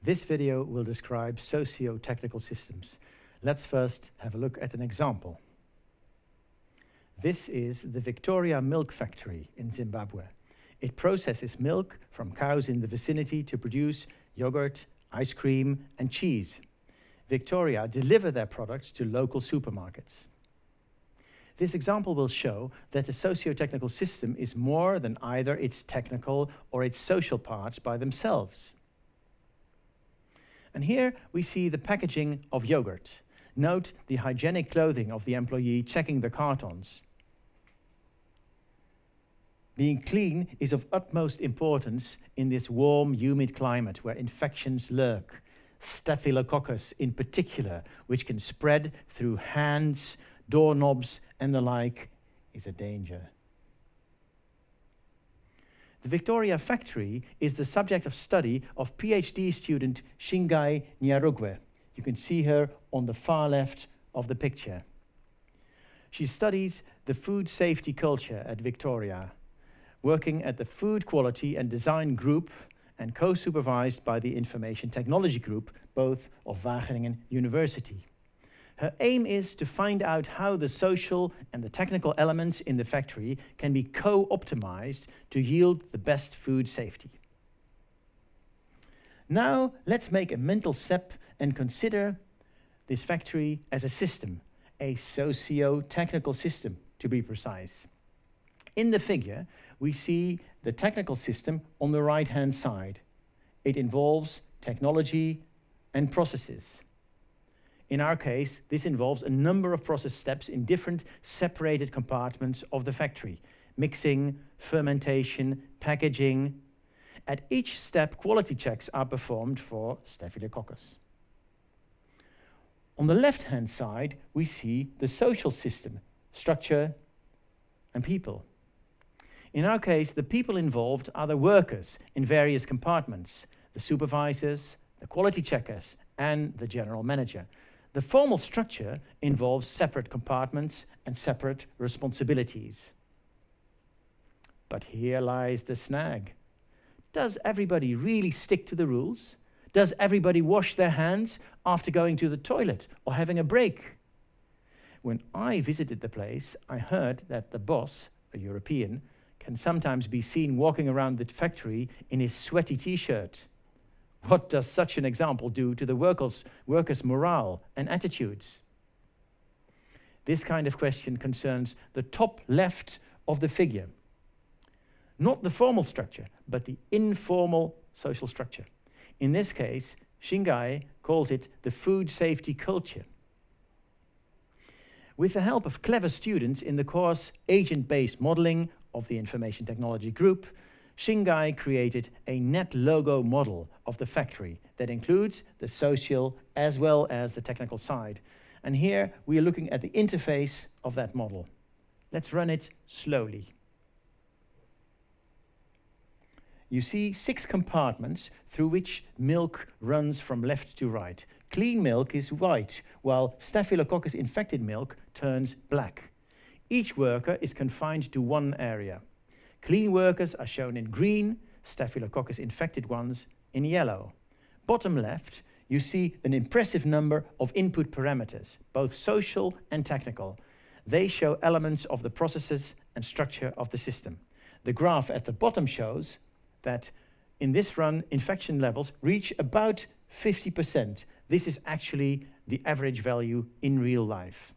This video will describe socio-technical systems. Let's first have a look at an example. This is the Victoria Milk Factory in Zimbabwe. It processes milk from cows in the vicinity to produce yogurt, ice cream, and cheese. Victoria deliver their products to local supermarkets. This example will show that a socio-technical system is more than either its technical or its social parts by themselves. And here we see the packaging of yogurt. Note the hygienic clothing of the employee checking the cartons. Being clean is of utmost importance in this warm, humid climate where infections lurk. Staphylococcus in particular, which can spread through hands, doorknobs and the like, is a danger. The Victoria factory is the subject of study of PhD student Shingai Nyarugwe. You can see her on the far left of the picture. She studies the food safety culture at Victoria, working at the Food Quality and Design Group and co-supervised by the Information Technology Group, both of Wageningen University. Her aim is to find out how the social and the technical elements in the factory can be co-optimized to yield the best food safety. Now, let's make a mental step and consider this factory as a system, a socio-technical system, to be precise. In the figure, we see the technical system on the right-hand side. It involves technology and processes. In our case, this involves a number of process steps in different separated compartments of the factory: mixing, fermentation, packaging. At each step, quality checks are performed for Staphylococcus. On the left-hand side, we see the social system, structure, and people. In our case, the people involved are the workers in various compartments, the supervisors, the quality checkers, and the general manager. The formal structure involves separate compartments and separate responsibilities. But here lies the snag. Does everybody really stick to the rules? Does everybody wash their hands after going to the toilet or having a break? When I visited the place, I heard that the boss, a European, can sometimes be seen walking around the factory in his sweaty t-shirt. What does such an example do to the workers' morale and attitudes? This kind of question concerns the top left of the figure. Not the formal structure, but the informal social structure. In this case, Shingai calls it the food safety culture. With the help of clever students in the course Agent-Based Modeling of the Information Technology Group, Shingai created a net logo model of the factory that includes the social as well as the technical side. And here we are looking at the interface of that model. Let's run it slowly. You see 6 compartments through which milk runs from left to right. Clean milk is white, while Staphylococcus infected milk turns black. Each worker is confined to one area. Clean workers are shown in green, Staphylococcus infected ones in yellow. Bottom left, you see an impressive number of input parameters, both social and technical. They show elements of the processes and structure of the system. The graph at the bottom shows that in this run, infection levels reach about 50%. This is actually the average value in real life.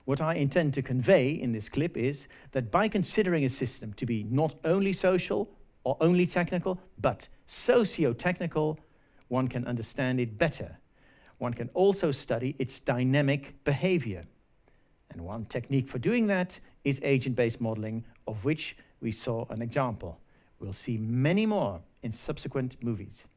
What I intend to convey in this clip is that by considering a system to be not only social or only technical, but socio-technical, one can understand it better. One can also study its dynamic behavior. And one technique for doing that is agent-based modeling, of which we saw an example. We'll see many more in subsequent movies.